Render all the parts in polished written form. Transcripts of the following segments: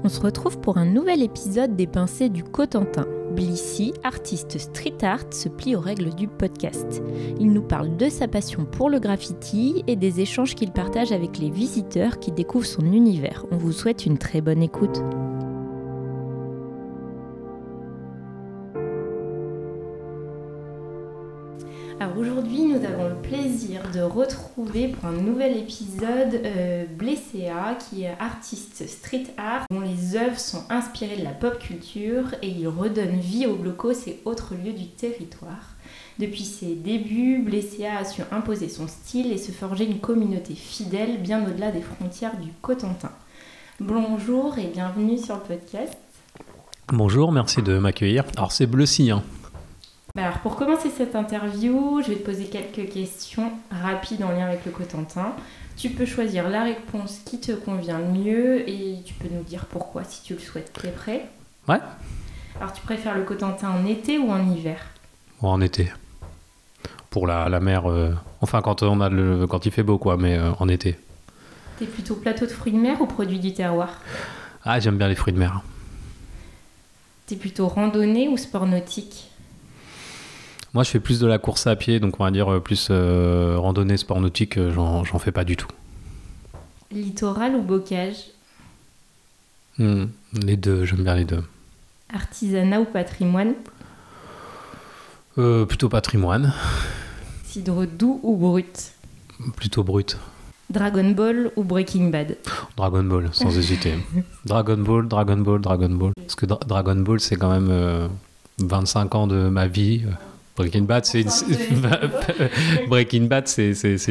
On se retrouve pour un nouvel épisode des Pincées du Cotentin. Blissy, artiste street art, se plie aux règles du podcast. Il nous parle de sa passion pour le graffiti et des échanges qu'il partage avec les visiteurs qui découvrent son univers. On vous souhaite une très bonne écoute. Alors aujourd'hui, nous avons le plaisir de retrouver pour un nouvel épisode Blessea, qui est artiste street art, dont les œuvres sont inspirées de la pop culture et il redonne vie aux blocos et autres lieux du territoire. Depuis ses débuts, Blessea a su imposer son style et se forger une communauté fidèle bien au-delà des frontières du Cotentin. Bonjour et bienvenue sur le podcast. Bonjour, merci de m'accueillir. Alors c'est Blessy, hein. Alors pour commencer cette interview, je vais te poser quelques questions rapides en lien avec le Cotentin. Tu peux choisir la réponse qui te convient le mieux et tu peux nous dire pourquoi si tu le souhaites. T'es prêt ? Ouais. Alors tu préfères le Cotentin en été ou en hiver ? En été. Pour la mer, enfin quand il fait beau quoi, mais en été. T'es plutôt plateau de fruits de mer ou produit du terroir ? Ah, j'aime bien les fruits de mer. T'es plutôt randonnée ou sport nautique ? Moi, je fais plus de la course à pied, donc on va dire plus randonnée, sport nautique, j'en fais pas du tout. Littoral ou bocage ? Les deux, j'aime bien les deux. Artisanat ou patrimoine ? Plutôt patrimoine. Cidre doux ou brut ? Plutôt brut. Dragon Ball ou Breaking Bad ? Dragon Ball, sans hésiter. Dragon Ball. Parce que Dragon Ball, c'est quand même 25 ans de ma vie. Breaking Bad, c'est une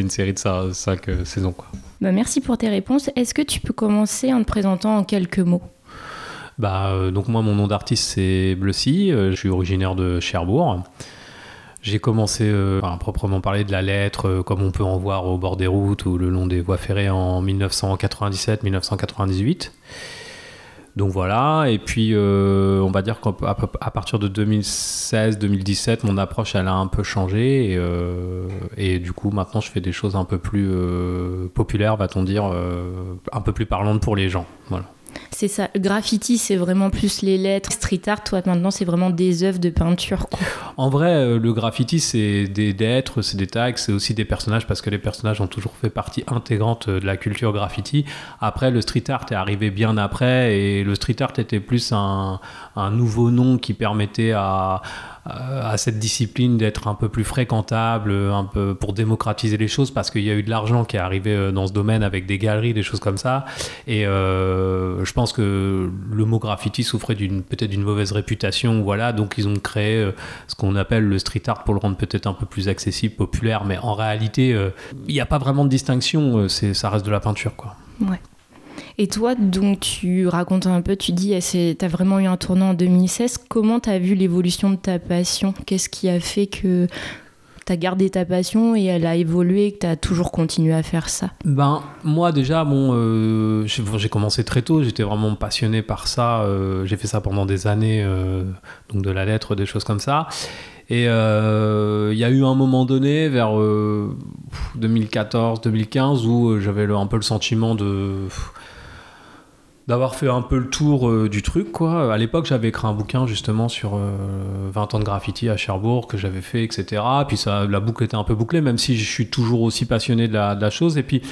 série de 5 saisons, quoi. Merci pour tes réponses. Est-ce que tu peux commencer en te présentant en quelques mots ? Donc moi, mon nom d'artiste, c'est Blessy. Je suis originaire de Cherbourg. J'ai commencé à proprement parler de la lettre, comme on peut en voir au bord des routes ou le long des voies ferrées en 1997-1998. Donc voilà, et puis on va dire qu'à partir de 2016-2017, mon approche elle a un peu changé et du coup maintenant je fais des choses un peu plus populaires, va-t-on dire, un peu plus parlantes pour les gens. Voilà. C'est ça, le graffiti c'est vraiment plus les lettres, street art, toi maintenant c'est vraiment des œuvres de peinture, quoi. En vrai, le graffiti c'est des lettres, c'est des tags, c'est aussi des personnages parce que les personnages ont toujours fait partie intégrante de la culture graffiti. Après, le street art est arrivé bien après et le street art était plus un nouveau nom qui permettait à cette discipline d'être un peu plus fréquentable, un peu pour démocratiser les choses parce qu'il y a eu de l'argent qui est arrivé dans ce domaine avec des galeries, des choses comme ça. Et je pense que le mot graffiti souffrait peut-être d'une mauvaise réputation, voilà, donc ils ont créé ce qu'on appelle le street art pour le rendre peut-être un peu plus accessible, populaire, mais en réalité, il n'y a pas vraiment de distinction, ça reste de la peinture, quoi. Ouais. Et toi, donc, tu racontes un peu, tu dis, tu as vraiment eu un tournant en 2016. Comment tu as vu l'évolution de ta passion ? Qu'est-ce qui a fait que tu as gardé ta passion et elle a évolué et que tu as toujours continué à faire ça ? Moi, déjà, j'ai commencé très tôt. J'étais vraiment passionné par ça. J'ai fait ça pendant des années, donc de la lettre, des choses comme ça. Et il y a eu un moment donné, vers 2014-2015, où j'avais un peu le sentiment d'avoir fait un peu le tour du truc, quoi. À l'époque, j'avais écrit un bouquin justement sur 20 ans de graffiti à Cherbourg que j'avais fait, etc. Puis la boucle était un peu bouclée, même si je suis toujours aussi passionné de la chose. Et puis,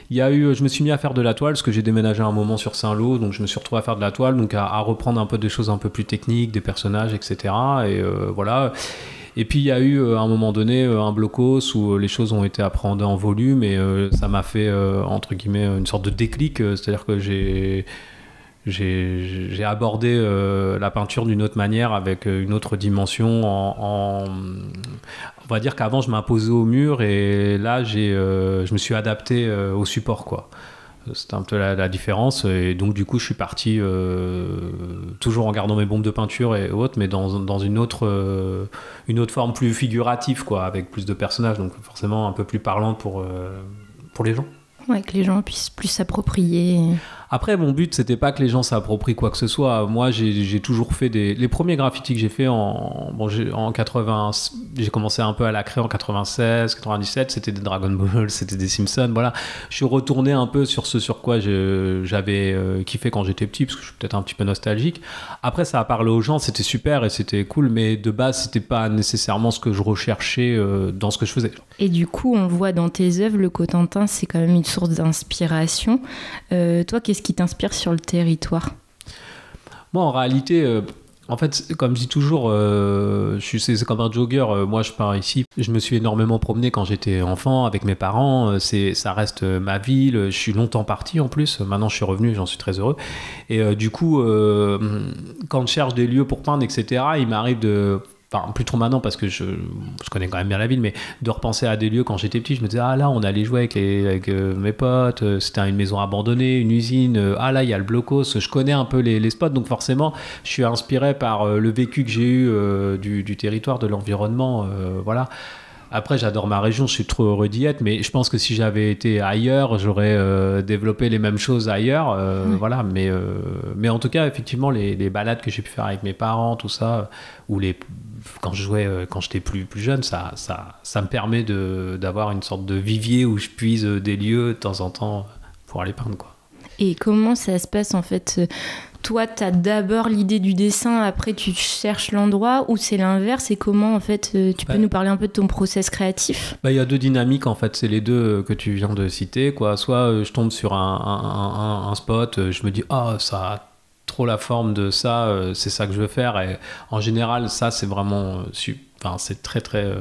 je me suis mis à faire de la toile, parce que j'ai déménagé un moment sur Saint-Lô, donc je me suis retrouvé à faire de la toile, donc à reprendre un peu des choses un peu plus techniques, des personnages, etc. Et voilà. Et puis il y a eu à un moment donné un blocos où les choses ont été appréhendées en volume et ça m'a fait entre guillemets une sorte de déclic, c'est-à-dire que j'ai abordé la peinture d'une autre manière avec une autre dimension on va dire qu'avant je m'imposais au mur et là je me suis adapté au support, quoi. C'était un peu la différence et donc du coup je suis parti toujours en gardant mes bombes de peinture et autres, mais dans une autre forme plus figurative, quoi, avec plus de personnages, donc forcément un peu plus parlante pour les gens. Ouais, que les gens puissent plus s'approprier. Après, mon but, c'était pas que les gens s'approprient quoi que ce soit. Moi, j'ai toujours fait les premiers graffitis que j'ai fait en 80, j'ai commencé un peu à la créer en 96, 97, c'était des Dragon Ball, c'était des Simpsons, voilà. Je suis retourné un peu sur ce sur quoi j'avais kiffé quand j'étais petit, parce que je suis peut-être un petit peu nostalgique. Après, ça a parlé aux gens, c'était super et c'était cool, mais de base, c'était pas nécessairement ce que je recherchais dans ce que je faisais. Et du coup, on le voit dans tes œuvres, le Cotentin, c'est quand même une source d'inspiration. Toi, qu'est-ce qui t'inspire sur le territoire ? Moi, en réalité, en fait, comme je dis toujours, c'est comme un jogger. Moi, je pars ici. Je me suis énormément promené quand j'étais enfant avec mes parents. Ça reste ma ville. Je suis longtemps parti en plus. Maintenant, je suis revenu. J'en suis très heureux. Et du coup, quand je cherche des lieux pour peindre, etc., il m'arrive de... Enfin, plus trop maintenant parce que je connais quand même bien la ville, mais de repenser à des lieux quand j'étais petit, je me disais, ah là, on allait jouer avec mes potes, c'était une maison abandonnée, une usine, ah là, il y a le blocos, je connais un peu les spots, donc forcément, je suis inspiré par le vécu que j'ai eu du territoire, de l'environnement, voilà. Après, j'adore ma région, je suis trop heureux d'y être, mais je pense que si j'avais été ailleurs, j'aurais développé les mêmes choses ailleurs, voilà. Mais en tout cas, effectivement, les balades que j'ai pu faire avec mes parents, tout ça, ou quand je jouais, quand j'étais plus jeune, ça me permet d'avoir une sorte de vivier où je puise des lieux de temps en temps pour aller peindre, quoi. Et comment ça se passe en fait ? Toi, tu as d'abord l'idée du dessin, après tu cherches l'endroit, ou c'est l'inverse ? Et comment en fait tu peux nous parler un peu de ton process créatif ? Il y a deux dynamiques en fait, c'est les deux que tu viens de citer, quoi. Soit je tombe sur un spot, je me dis ça a trop la forme de ça, c'est ça que je veux faire, et en général ça c'est vraiment c'est très très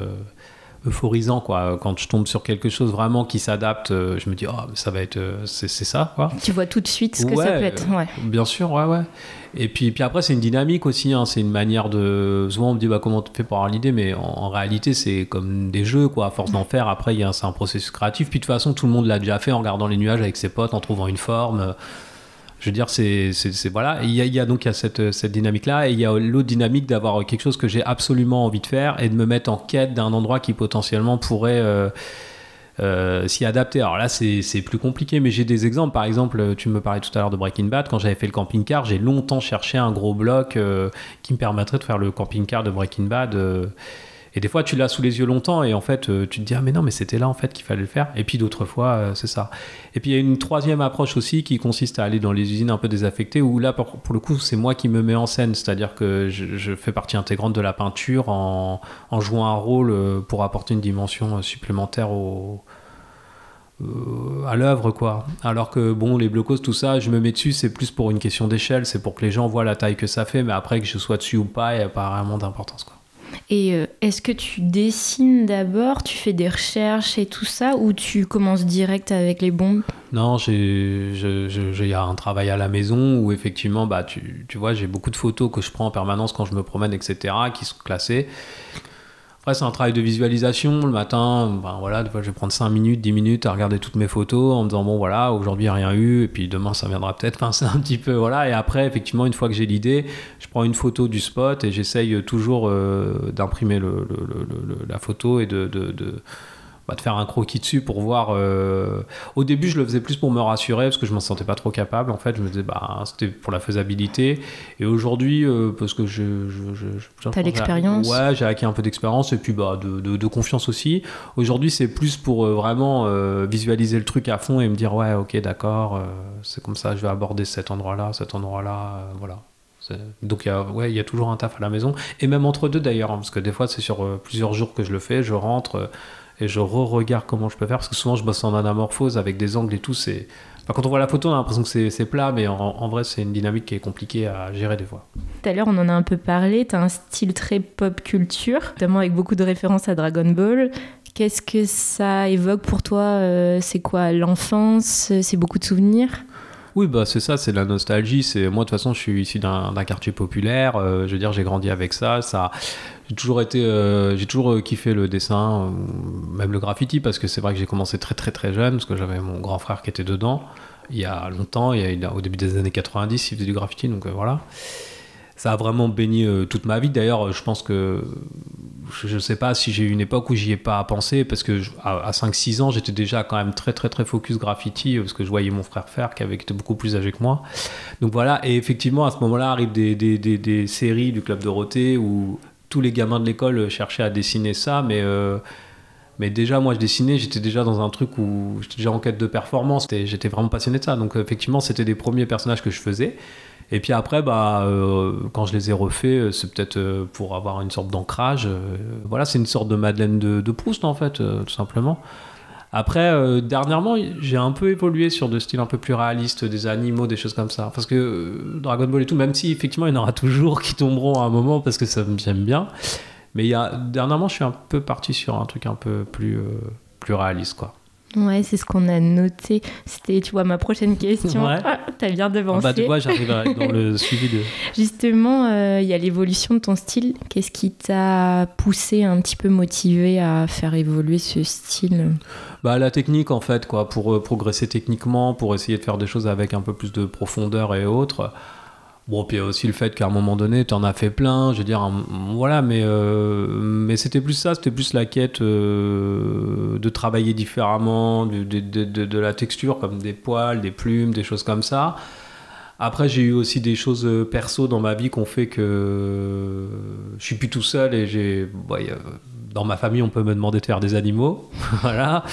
euphorisant, quoi. Quand je tombe sur quelque chose vraiment qui s'adapte, je me dis ça va être c'est ça, quoi. Tu vois tout de suite ce que ça peut être. Ouais. Bien sûr, ouais. Et puis après c'est une dynamique aussi, hein, c'est une manière de... Souvent on me dit comment tu fais pour avoir l'idée, mais en réalité c'est comme des jeux, quoi. À force d'en faire, après c'est un processus créatif, puis de toute façon tout le monde l'a déjà fait en regardant les nuages avec ses potes, en trouvant une forme. Je veux dire, c'est voilà. Il y a cette dynamique-là, et il y a l'autre dynamique d'avoir quelque chose que j'ai absolument envie de faire et de me mettre en quête d'un endroit qui potentiellement pourrait s'y adapter. Alors là, c'est plus compliqué, mais j'ai des exemples. Par exemple, tu me parlais tout à l'heure de Breaking Bad. Quand j'avais fait le camping-car, j'ai longtemps cherché un gros bloc qui me permettrait de faire le camping-car de Breaking Bad. Et des fois, tu l'as sous les yeux longtemps et en fait, tu te dis « Ah mais non, mais c'était là en fait qu'il fallait le faire ». Et puis d'autres fois, c'est ça. Et puis il y a une troisième approche aussi qui consiste à aller dans les usines un peu désaffectées où là, pour le coup, c'est moi qui me mets en scène. C'est-à-dire que je fais partie intégrante de la peinture en jouant un rôle pour apporter une dimension supplémentaire à l'œuvre, quoi. Alors que les blocos, tout ça, je me mets dessus, c'est plus pour une question d'échelle, c'est pour que les gens voient la taille que ça fait, mais après que je sois dessus ou pas, il n'y a pas vraiment d'importance, quoi. Et est-ce que tu dessines d'abord, tu fais des recherches et tout ça, ou tu commences direct avec les bombes ? Non, il y a un travail à la maison où effectivement, tu vois, j'ai beaucoup de photos que je prends en permanence quand je me promène, etc., qui sont classées. Après, c'est un travail de visualisation. Le matin, voilà, des fois, je vais prendre 5 minutes, 10 minutes à regarder toutes mes photos en me disant, voilà, aujourd'hui, il n'y a rien eu, et puis demain, ça viendra peut-être. Enfin, c'est un petit peu, voilà. Et après, effectivement, une fois que j'ai l'idée, je prends une photo du spot et j'essaye toujours d'imprimer la photo et de faire un croquis dessus pour voir. Au début, je le faisais plus pour me rassurer parce que je m'en sentais pas trop capable. En fait, je me disais, c'était pour la faisabilité. Et aujourd'hui, parce que t'as l'expérience. Ouais, j'ai acquis un peu d'expérience et puis de confiance aussi. Aujourd'hui, c'est plus pour vraiment visualiser le truc à fond et me dire, ouais, ok, d'accord, c'est comme ça, je vais aborder cet endroit-là, voilà. Donc il y a toujours un taf à la maison. Et même entre deux d'ailleurs, hein, parce que des fois, c'est sur plusieurs jours que je le fais, je rentre. Et je regarde comment je peux faire, parce que souvent je bosse en anamorphose avec des angles et tout. Quand on voit la photo, on a l'impression que c'est plat, mais en vrai, c'est une dynamique qui est compliquée à gérer des fois. Tout à l'heure, on en a un peu parlé. Tu as un style très pop culture, notamment avec beaucoup de références à Dragon Ball. Qu'est-ce que ça évoque pour toi ? C'est quoi, l'enfance ? C'est beaucoup de souvenirs ? Oui, c'est ça, c'est de la nostalgie. Moi, de toute façon, je suis issu d'un quartier populaire. Je veux dire, j'ai grandi avec ça. J'ai toujours kiffé le dessin, même le graffiti, parce que c'est vrai que j'ai commencé très très très jeune, parce que j'avais mon grand frère qui était dedans il y a longtemps, au début des années 90, il faisait du graffiti, donc voilà. ça a vraiment baigné toute ma vie. D'ailleurs, je pense que je sais pas si j'ai eu une époque où j'y ai pas pensé, parce que à 5-6 ans, j'étais déjà quand même très très très focus graffiti, parce que je voyais mon frère faire, qui était beaucoup plus âgé que moi. Donc voilà, et effectivement, à ce moment-là, arrivent des séries du Club Dorothée où tous les gamins de l'école cherchaient à dessiner ça, mais déjà, moi, je dessinais, j'étais déjà dans un truc où j'étais déjà en quête de performance. J'étais vraiment passionné de ça. Donc, effectivement, c'était des premiers personnages que je faisais. Et puis après, quand je les ai refaits, c'est peut-être pour avoir une sorte d'ancrage. Voilà, c'est une sorte de Madeleine de Proust, en fait, tout simplement. Après, dernièrement, j'ai un peu évolué sur des styles un peu plus réalistes, des animaux, des choses comme ça. Parce que Dragon Ball et tout, même si, effectivement, il y en aura toujours qui tomberont à un moment, parce que j'aime bien. Mais dernièrement, je suis un peu parti sur un truc un peu plus réaliste, quoi. Ouais, c'est ce qu'on a noté. C'était, tu vois, ma prochaine question. Ouais. Ah, t'as bien devancé. Tu vois, j'arrive dans le suivi de... Justement, il y a l'évolution de ton style. Qu'est-ce qui t'a poussé, un petit peu motivé à faire évoluer ce style ? La technique, en fait, quoi, pour progresser techniquement, pour essayer de faire des choses avec un peu plus de profondeur et autres. Bon, puis il y a aussi le fait qu'à un moment donné, tu en as fait plein, je veux dire, voilà, mais c'était plus ça, c'était plus la quête de travailler différemment, de la texture, comme des poils, des plumes, des choses comme ça. Après, j'ai eu aussi des choses perso dans ma vie qui ont fait que je suis plus tout seul et dans ma famille, on peut me demander de faire des animaux, voilà.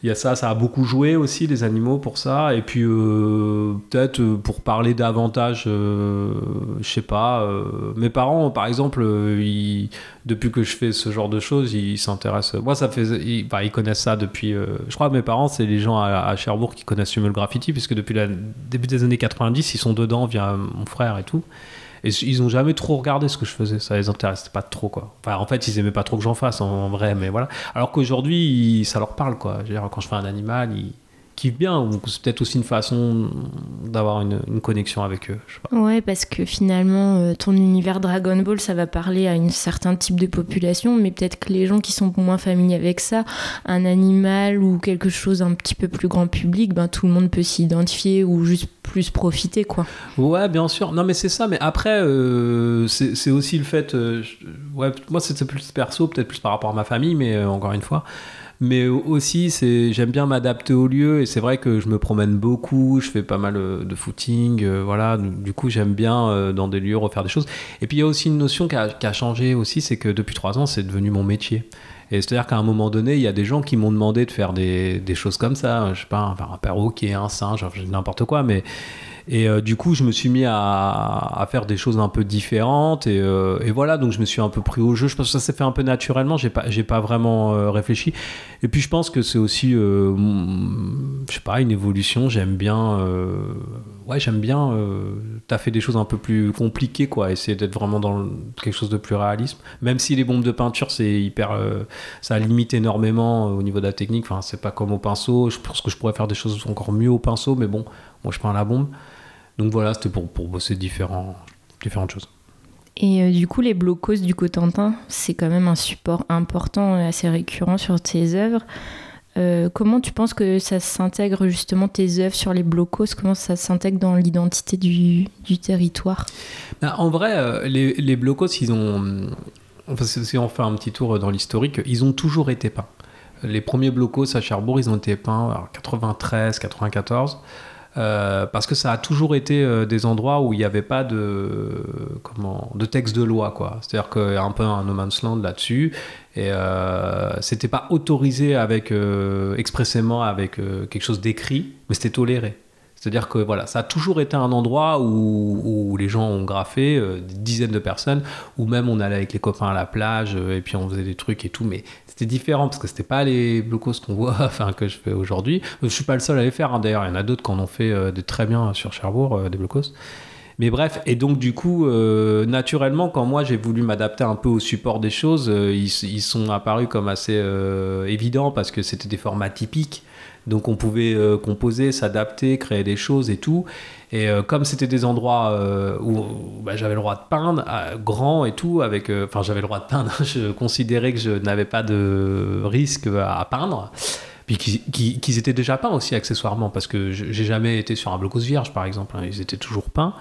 Il y a ça a beaucoup joué aussi, les animaux, pour ça. Et puis, peut-être pour parler davantage, je sais pas, mes parents, par exemple, depuis que je fais ce genre de choses, ils s'intéressent. Moi, ils connaissent ça depuis... je crois que mes parents, c'est les gens à Cherbourg qui connaissent mieux le graffiti, puisque depuis le début des années 90, ils sont dedans via mon frère et tout. Et ils ont jamais trop regardé ce que je faisais, ça les intéressait pas trop, quoi. Enfin, en fait, ils aimaient pas trop que j'en fasse en vrai, mais voilà. Alors qu'aujourd'hui, ça leur parle, quoi. Je veux dire, quand je fais un animal, ils kiffent bien. Donc c'est peut-être aussi une façon d'avoir une connexion avec eux, je sais pas. Ouais, parce que finalement, ton univers Dragon Ball, ça va parler à un certain type de population, mais peut-être que les gens qui sont moins familiers avec ça, un animal ou quelque chose un petit peu plus grand public, tout le monde peut s'y identifier ou juste plus profiter, quoi. Ouais, bien sûr. Non, mais c'est ça. Mais après, c'est aussi le fait... ouais, moi, c'était plus perso, peut-être plus par rapport à ma famille, mais encore une fois... Mais aussi, j'aime bien m'adapter au lieu, et c'est vrai que je me promène beaucoup, je fais pas mal de footing, voilà. Du coup, j'aime bien dans des lieux refaire des choses. Et puis il y a aussi une notion qui a changé aussi, c'est que depuis 3 ans, c'est devenu mon métier. Et c'est-à-dire qu'à un moment donné, il y a des gens qui m'ont demandé de faire des choses comme ça, je sais pas, un perroquet, un singe, n'importe quoi, mais... Et du coup, je me suis mis à faire des choses un peu différentes et voilà, donc je me suis un peu pris au jeu. Je pense que ça s'est fait un peu naturellement, j'ai pas vraiment réfléchi. Et puis je pense que c'est aussi, je sais pas, une évolution. J'aime bien taffer des choses un peu plus compliquées, quoi, essayer d'être vraiment dans quelque chose de plus réalisme. Même si les bombes de peinture, c'est hyper, ça limite énormément au niveau de la technique. Enfin, c'est pas comme au pinceau. Je pense que je pourrais faire des choses encore mieux au pinceau, mais bon, moi je peins à la bombe. Donc voilà, c'était pour bosser différentes choses. Et du coup, les blocos du Cotentin, c'est quand même un support important et assez récurrent sur tes œuvres. Comment tu penses que ça s'intègre justement tes œuvres sur les blocos ? Comment ça s'intègre dans l'identité du territoire ? En vrai, les blocos, ils ont... Enfin, si on fait un petit tour dans l'historique, ils ont toujours été peints. Les premiers blocos à Cherbourg, ils ont été peints en 93, 94. Parce que ça a toujours été des endroits où il n'y avait pas de texte de loi, quoi. C'est-à-dire qu'il y a un peu un no man's land là-dessus, et c'était pas autorisé expressément avec quelque chose d'écrit, mais c'était toléré. C'est-à-dire que voilà, ça a toujours été un endroit où les gens ont graffé, des dizaines de personnes, où même on allait avec les copains à la plage, et puis on faisait des trucs et tout, mais c'était différent, parce que c'était pas les blocos qu'on voit, enfin que je fais aujourd'hui. Je suis pas le seul à les faire, hein, d'ailleurs, il y en a d'autres qui en ont fait des très bien sur Cherbourg, des blocos. Mais bref, et donc du coup, naturellement, quand moi j'ai voulu m'adapter un peu au support des choses, ils sont apparus comme assez évidents, parce que c'était des formats typiques. Donc on pouvait composer, s'adapter, créer des choses et tout. Et comme c'était des endroits où j'avais le droit de peindre, grand et tout, j'avais le droit de peindre, je considérais que je n'avais pas de risque à peindre. Puis qu'ils étaient déjà peints aussi accessoirement, parce que j'ai jamais été sur un blocos vierge par exemple, hein, ils étaient toujours peints.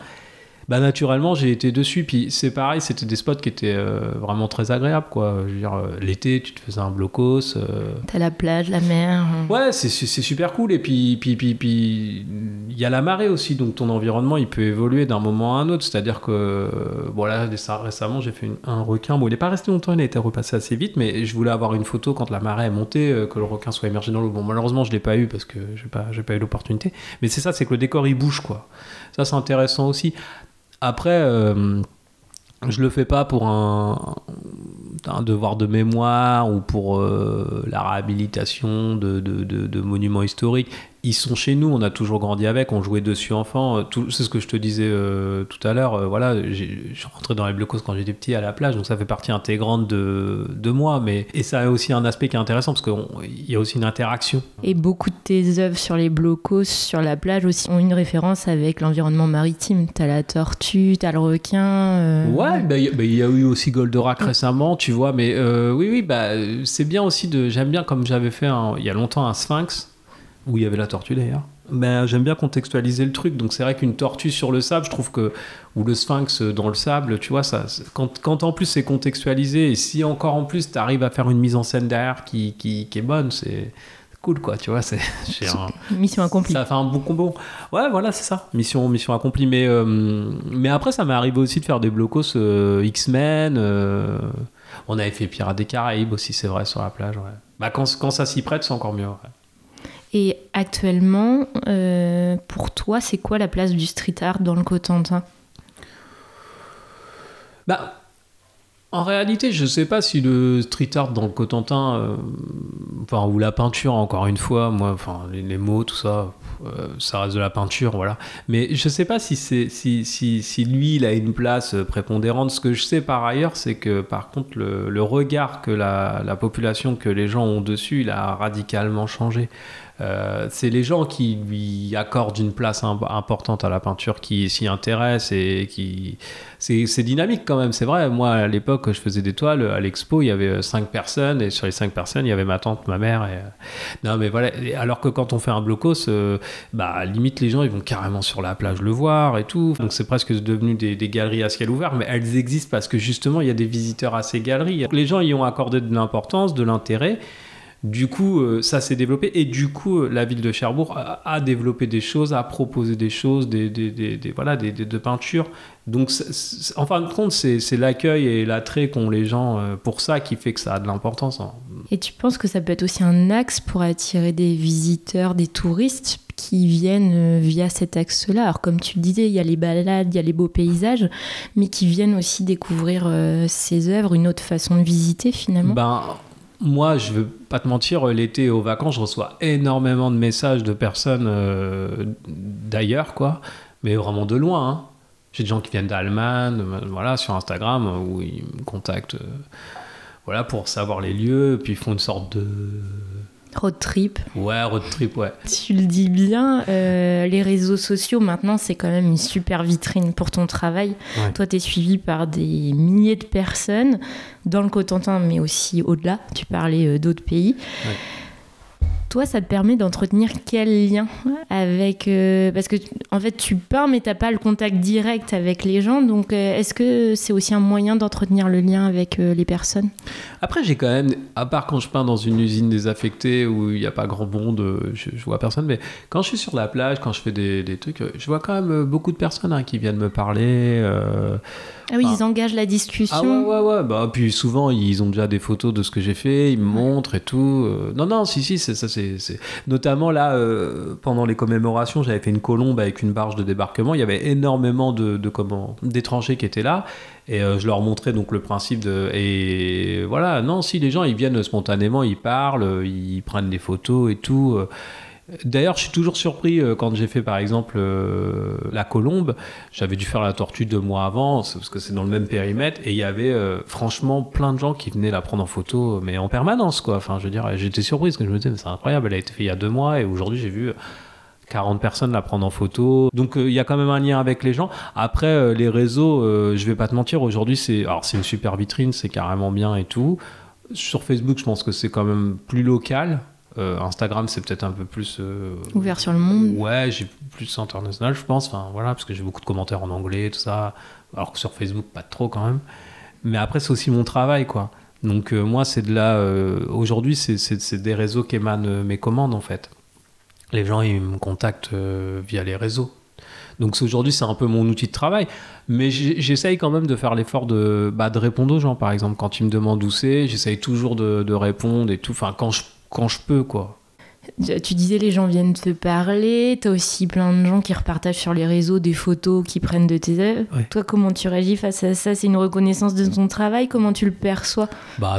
Bah naturellement j'ai été dessus, puis c'est pareil, c'était des spots qui étaient vraiment très agréables quoi. Je veux dire l'été tu te faisais un blocos. T'as la plage, la mer. Ouais c'est super cool et puis il y a la marée aussi, donc ton environnement il peut évoluer d'un moment à un autre, c'est-à-dire que voilà récemment j'ai fait un requin, bon il est pas resté longtemps, il a été repassé assez vite, mais je voulais avoir une photo quand la marée est montée, que le requin soit immergé dans l'eau. Bon malheureusement je l'ai pas eu parce que j'ai pas eu l'opportunité, mais c'est ça, c'est que le décor il bouge quoi. Ça c'est intéressant aussi. Après, je le fais pas pour un devoir de mémoire ou pour la réhabilitation de monuments historiques. Ils sont chez nous, on a toujours grandi avec, on jouait dessus enfant. C'est ce que je te disais tout à l'heure. Voilà, je rentrais dans les blocos quand j'étais petit à la plage, donc ça fait partie intégrante de moi. Et ça a aussi un aspect qui est intéressant parce qu'il y a aussi une interaction. Et beaucoup de tes œuvres sur les blocos, sur la plage aussi, ont une référence avec l'environnement maritime. T'as la tortue, t'as le requin. Ouais, il y a eu aussi Goldorak récemment, tu vois. Mais oui, c'est bien aussi j'aime bien, comme j'avais fait il y a longtemps un sphinx, où il y avait la tortue d'ailleurs. J'aime bien contextualiser le truc, donc c'est vrai qu'une tortue sur le sable, je trouve que, ou le sphinx dans le sable, tu vois, quand en plus c'est contextualisé, et si encore en plus t'arrives à faire une mise en scène derrière qui est bonne, c'est cool quoi, tu vois, mission accomplie. Ça fait un bon combo. Ouais, voilà, c'est ça, mission accomplie. Mais après, ça m'est arrivé aussi de faire des blocos X-Men. On avait fait Pirates des Caraïbes aussi, c'est vrai, sur la plage. Ouais. Quand ça s'y prête, c'est encore mieux. Ouais. Et actuellement, pour toi, c'est quoi la place du street art dans le Cotentin ? En réalité, je sais pas si le street art dans le Cotentin, ou la peinture, encore une fois, moi, les mots, tout ça, ça reste de la peinture, voilà. Mais je sais pas si lui, il a une place prépondérante. Ce que je sais par ailleurs, c'est que par contre, le regard que la population, que les gens ont dessus, il a radicalement changé. C'est les gens qui lui accordent une place importante à la peinture, qui s'y intéressent et qui... C'est dynamique quand même, c'est vrai. Moi, à l'époque, je faisais des toiles à l'expo, il y avait 5 personnes, et sur les 5 personnes, il y avait ma tante, ma mère. Non, mais voilà. Alors que quand on fait un blocos, limite, les gens, ils vont carrément sur la plage le voir et tout. Donc, c'est presque devenu des galeries à ciel ouvert, mais elles existent parce que justement, il y a des visiteurs à ces galeries. Les gens y ont accordé de l'importance, de l'intérêt. Du coup, ça s'est développé, et du coup, la ville de Cherbourg a développé des choses, a proposé des choses, de peinture. Donc, en fin de compte, c'est l'accueil et l'attrait qu'ont les gens pour ça qui fait que ça a de l'importance. Hein. Et tu penses que ça peut être aussi un axe pour attirer des visiteurs, des touristes qui viennent via cet axe-là ? Alors, comme tu le disais, il y a les balades, il y a les beaux paysages, mais qui viennent aussi découvrir ces œuvres, une autre façon de visiter finalement. Moi, je veux pas te mentir, l'été aux vacances, je reçois énormément de messages de personnes d'ailleurs, quoi, mais vraiment de loin. Hein. J'ai des gens qui viennent d'Allemagne, voilà, sur Instagram, où ils me contactent, pour savoir les lieux, puis ils font une sorte de... Road trip. Ouais, road trip, ouais. Tu le dis bien, les réseaux sociaux, maintenant, c'est quand même une super vitrine pour ton travail. Ouais. Toi, tu es suivi par des milliers de personnes dans le Cotentin, mais aussi au-delà. Tu parlais d'autres pays. Ouais. Toi, ça te permet d'entretenir quel lien avec... parce que, en fait, tu peins, mais tu n'as pas le contact direct avec les gens. Donc, est-ce que c'est aussi un moyen d'entretenir le lien avec les personnes ? Après, j'ai quand même... À part quand je peins dans une usine désaffectée où il n'y a pas grand monde, je vois personne. Mais quand je suis sur la plage, quand je fais des trucs, je vois quand même beaucoup de personnes qui viennent me parler. Ah oui, ils engagent la discussion. Ah ouais. Puis souvent, ils ont déjà des photos de ce que j'ai fait, ils me montrent et tout. Non, si, c'est... Notamment là, pendant les commémorations, j'avais fait une colombe avec une barge de débarquement. Il y avait énormément d'étrangers qui étaient là. Et je leur montrais donc le principe de... Et voilà, non, si les gens, ils viennent spontanément, ils parlent, ils prennent des photos et tout... D'ailleurs, je suis toujours surpris quand j'ai fait par exemple la colombe. J'avais dû faire la tortue 2 mois avant parce que c'est dans le même périmètre, et il y avait franchement plein de gens qui venaient la prendre en photo, mais en permanence quoi. Enfin, je veux dire, j'étais surpris parce que je me disais mais c'est incroyable, elle a été faite il y a 2 mois et aujourd'hui j'ai vu 40 personnes la prendre en photo. Donc il y a quand même un lien avec les gens. Après les réseaux, je vais pas te mentir, aujourd'hui c'est une super vitrine, c'est carrément bien et tout. Sur Facebook, je pense que c'est quand même plus local. Instagram, c'est peut-être un peu plus... ouvert sur le monde. Ouais, j'ai plus international, je pense. Enfin, voilà, parce que j'ai beaucoup de commentaires en anglais, tout ça. Alors que sur Facebook, pas trop quand même. Mais après, c'est aussi mon travail, quoi. Donc, moi, c'est de là... aujourd'hui, c'est des réseaux qui émanent mes commandes, en fait. Les gens, ils me contactent via les réseaux. Donc, aujourd'hui, c'est un peu mon outil de travail. Mais j'essaye quand même de faire l'effort de répondre aux gens, par exemple. Quand ils me demandent où c'est, j'essaye toujours de répondre et tout. Enfin, quand je peux, quoi. Tu disais les gens viennent te parler, t'as aussi plein de gens qui repartagent sur les réseaux des photos qui prennent de tes œuvres. Ouais. Toi, comment tu réagis face à ça? C'est une reconnaissance de ton travail? Comment tu le perçois?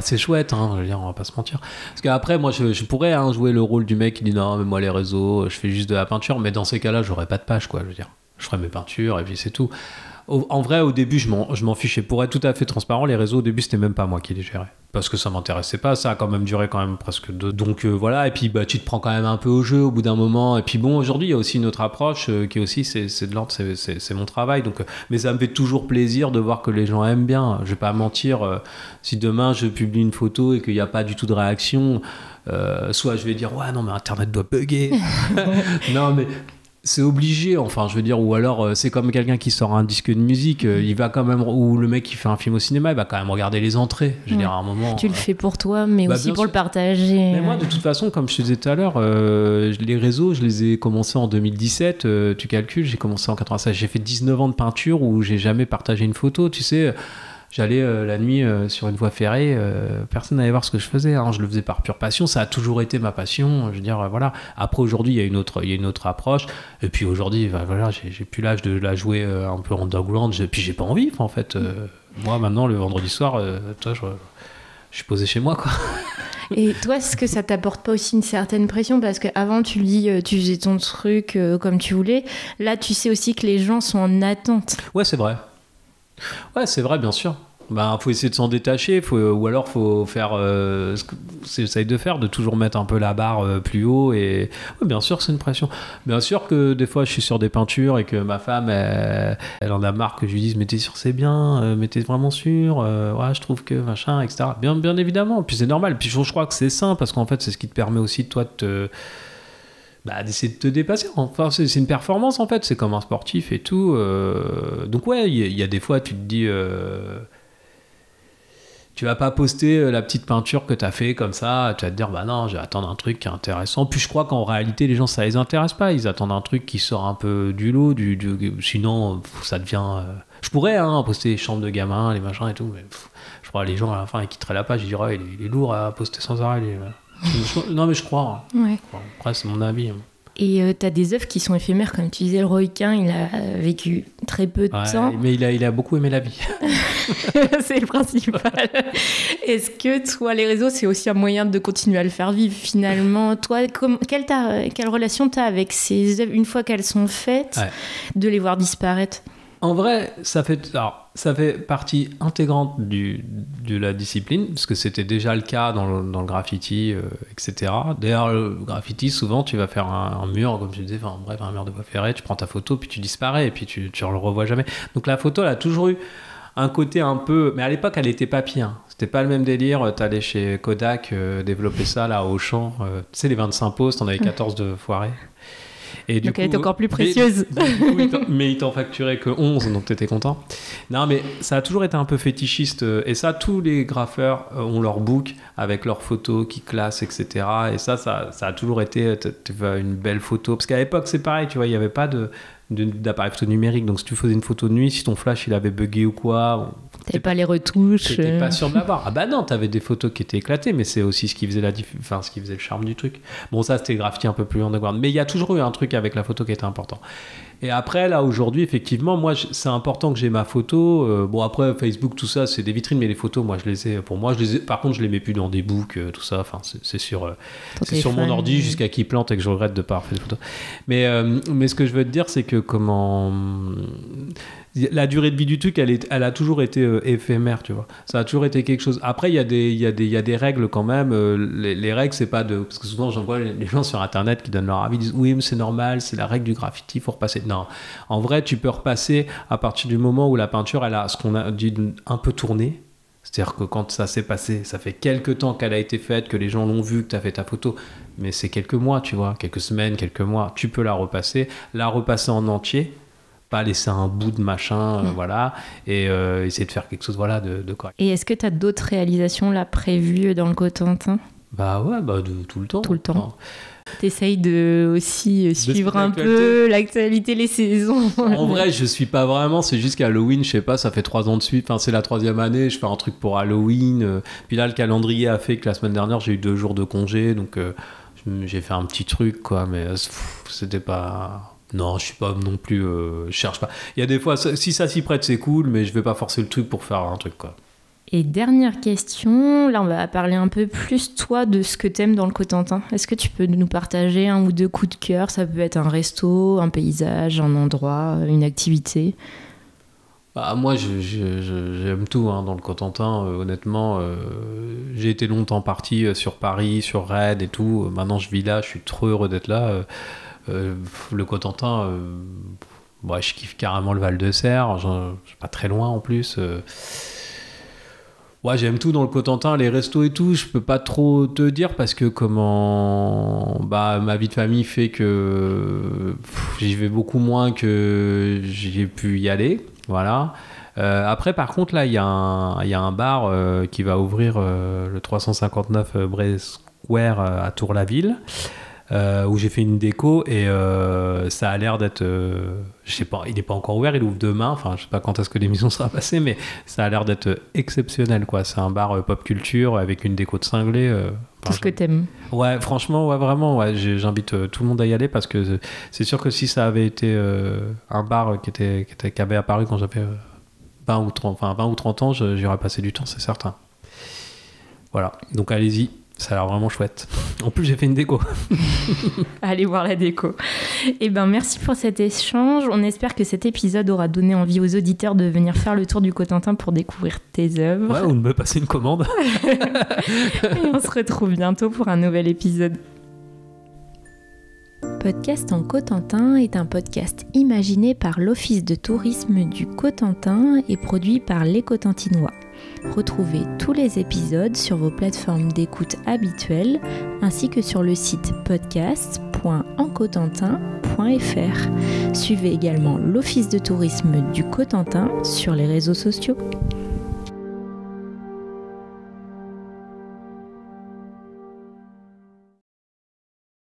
C'est chouette, hein, je veux dire, on va pas se mentir. Parce qu'après, moi, je pourrais jouer le rôle du mec qui dit non, mais moi les réseaux, je fais juste de la peinture, mais dans ces cas-là, j'aurais pas de page, quoi, je veux dire. Je ferais mes peintures et puis c'est tout. En vrai, au début, je m'en fichais. Pour être tout à fait transparent, les réseaux, au début, c'était même pas moi qui les gérais. Parce que ça m'intéressait pas. Ça a quand même duré presque 2. Donc voilà, et puis tu te prends quand même un peu au jeu au bout d'un moment. Et puis bon, aujourd'hui, il y a aussi une autre approche qui est aussi, c'est de l'ordre, c'est mon travail. Donc, mais ça me fait toujours plaisir de voir que les gens aiment bien. Je vais pas mentir, si demain je publie une photo et qu'il n'y a pas du tout de réaction, soit je vais dire, ouais, non, mais Internet doit bugger. Non, mais... c'est obligé, enfin, je veux dire, ou alors c'est comme quelqu'un qui sort un disque de musique, il va quand même, ou le mec qui fait un film au cinéma, il va quand même regarder les entrées. Je veux dire, à un moment. Tu le fais pour toi, mais aussi pour le partager. Mais moi, de toute façon, comme je te disais tout à l'heure, les réseaux, je les ai commencés en 2017. Tu calcules, j'ai commencé en 96. J'ai fait 19 ans de peinture où j'ai jamais partagé une photo, tu sais. J'allais la nuit sur une voie ferrée, personne n'allait voir ce que je faisais, hein. Je le faisais par pure passion, ça a toujours été ma passion, je veux dire, voilà. Après, aujourd'hui, il y a une autre approche, et puis aujourd'hui, voilà, j'ai plus l'âge de la jouer un peu underground, puis j'ai pas envie, en fait. Moi, maintenant, le vendredi soir, je suis posé chez moi, quoi. Et toi, est-ce que ça t'apporte pas aussi une certaine pression? Parce qu'avant, tu dis, tu faisais ton truc comme tu voulais. Là, tu sais aussi que les gens sont en attente. Ouais, c'est vrai. Ouais, c'est vrai, bien sûr. Faut essayer de s'en détacher, ou alors faut faire ce que j'essaye de faire, de toujours mettre un peu la barre plus haut. Et ouais, bien sûr, c'est une pression. Bien sûr que des fois, je suis sur des peintures et que ma femme, elle en a marre que je lui dise, mais t'es sûr, c'est bien, mais t'es vraiment sûr, ouais, je trouve que machin, etc. Bien évidemment. Puis c'est normal. Puis je crois que c'est sain parce qu'en fait, c'est ce qui te permet aussi, toi, d'essayer de te dépasser. Enfin, c'est une performance, en fait. C'est comme un sportif et tout. Donc, ouais, il y a des fois, tu te dis... tu vas pas poster la petite peinture que t'as fait comme ça. Tu vas te dire, non, je vais attendre un truc qui est intéressant. Puis je crois qu'en réalité, les gens, ça les intéresse pas. Ils attendent un truc qui sort un peu du lot. Sinon, ça devient... Je pourrais poster les chambres de gamins, les machins et tout. Mais je crois que les gens, à la fin, ils quitteraient la page. Ils diraient, il est lourd à poster sans arrêt. Non, mais je crois. Ouais. Après, c'est mon avis. Et t'as des œuvres qui sont éphémères, comme tu disais, le Royquin, il a vécu très peu de temps. Mais il a beaucoup aimé la vie. C'est le principal. Est-ce que toi, les réseaux, c'est aussi un moyen de continuer à le faire vivre finalement? Toi, quelle relation t'as avec ces œuvres une fois qu'elles sont faites, de les voir disparaître? En vrai, ça fait partie intégrante de la discipline, parce que c'était déjà le cas dans le graffiti, etc. D'ailleurs, le graffiti, souvent, tu vas faire un mur, comme tu disais, un mur de voie ferrée, tu prends ta photo, puis tu disparais, et puis tu ne le revois jamais. Donc la photo, elle a toujours eu un côté un peu... Mais à l'époque, elle était papier. C'était pas le même délire. T'allais chez Kodak développer ça, là, au champ. Tu sais, les 25 poses, t'en avais 14 de foirés. Et donc elle est encore plus précieuse. Mais ils t'en facturaient que 11, donc t'étais content. Non, mais ça a toujours été un peu fétichiste. Et ça, tous les graffeurs ont leur book avec leurs photos qui classent, etc. Et ça a toujours été une belle photo. Parce qu'à l'époque, c'est pareil, tu vois, il n'y avait pas d'appareil photo numérique. Donc si tu faisais une photo de nuit, si ton flash il avait bugué ou quoi... T'avais pas les retouches. T'étais pas sûr de l'avoir. Ah bah non, t'avais des photos qui étaient éclatées, mais c'est aussi ce qui faisait ce qui faisait le charme du truc. Bon, ça c'était graffiti un peu plus underground, mais il y a toujours eu un truc avec la photo qui était important. Et après, là, aujourd'hui, effectivement, moi, c'est important que j'ai ma photo. Bon, après, Facebook, tout ça, c'est des vitrines, mais les photos, moi, je les ai. Pour moi, par contre, je les mets plus dans des books, tout ça. Enfin, c'est sur mon ordi jusqu'à qu'il plante et que je regrette de pas avoir fait des photos. Mais ce que je veux te dire, c'est que la durée de vie du truc, elle a toujours été éphémère, tu vois. Ça a toujours été quelque chose. Après, il y a des règles quand même. Les règles, c'est pas de... Parce que souvent, j'en vois les gens sur Internet qui donnent leur avis, disent « Oui, mais c'est normal, c'est la règle du graffiti, il faut repasser. » Non. En vrai, tu peux repasser à partir du moment où la peinture, elle a ce qu'on a dit un peu tourné. C'est-à-dire que quand ça s'est passé, ça fait quelques temps qu'elle a été faite, que les gens l'ont vue, que tu as fait ta photo, mais c'est quelques mois, tu vois, quelques semaines, quelques mois. Tu peux la repasser en entier, pas laisser un bout de machin, voilà, et essayer de faire quelque chose, voilà, de correct. Et est-ce que tu as d'autres réalisations là prévues dans le Cotentin ? Bah ouais, tout le temps. Tout le temps. T'essayes de aussi suivre un peu l'actualité, les saisons. En vrai, je suis pas vraiment. C'est juste qu'Halloween, je sais pas, ça fait 3 ans de suite. Enfin, c'est la 3e année. Je fais un truc pour Halloween. Puis là, le calendrier a fait que la semaine dernière, j'ai eu 2 jours de congé. Donc, j'ai fait un petit truc, quoi. Mais c'était pas... Non, je suis pas non plus... je cherche pas. Il y a des fois, si ça s'y prête, c'est cool. Mais je vais pas forcer le truc pour faire un truc, quoi. Et dernière question, là on va parler un peu plus toi de ce que t'aimes dans le Cotentin. Est-ce que tu peux nous partager 1 ou 2 coups de cœur ? Ça peut être un resto, un paysage, un endroit, une activité. Bah, moi j'aime tout dans le Cotentin, honnêtement. J'ai été longtemps parti sur Paris, sur Rennes et tout. Maintenant je vis là, je suis trop heureux d'être là. Le Cotentin, je kiffe carrément le Val-de-Serre, je suis pas très loin en plus. Ouais, j'aime tout dans le Cotentin, les restos et tout, je peux pas trop te dire parce que ma vie de famille fait que j'y vais beaucoup moins que j'ai pu y aller, voilà. Après, par contre, là, il y a un bar qui va ouvrir le 359 Bray Square à Tour-la-Ville. Où j'ai fait une déco et ça a l'air d'être je sais pas, il n'est pas encore ouvert, il ouvre demain, enfin je sais pas quand est-ce que l'émission sera passée, mais ça a l'air d'être exceptionnel, quoi. C'est un bar pop culture avec une déco de cinglé, tout ce que t'aimes. Ouais, franchement, ouais, vraiment, ouais, j'invite tout le monde à y aller parce que c'est sûr que si ça avait été un bar qui avait apparu quand j'avais 20 ou 30 ans, j'y aurais passé du temps, c'est certain. Voilà, donc allez-y. Ça a l'air vraiment chouette. En plus, j'ai fait une déco. Allez voir la déco. Eh ben, merci pour cet échange. On espère que cet épisode aura donné envie aux auditeurs de venir faire le tour du Cotentin pour découvrir tes œuvres. Ouais, ou de me passer une commande. Et on se retrouve bientôt pour un nouvel épisode. Podcast en Cotentin est un podcast imaginé par l'Office de tourisme du Cotentin et produit par les Cotentinois. Retrouvez tous les épisodes sur vos plateformes d'écoute habituelles ainsi que sur le site podcast.encotentin.fr. Suivez également l'Office de tourisme du Cotentin sur les réseaux sociaux.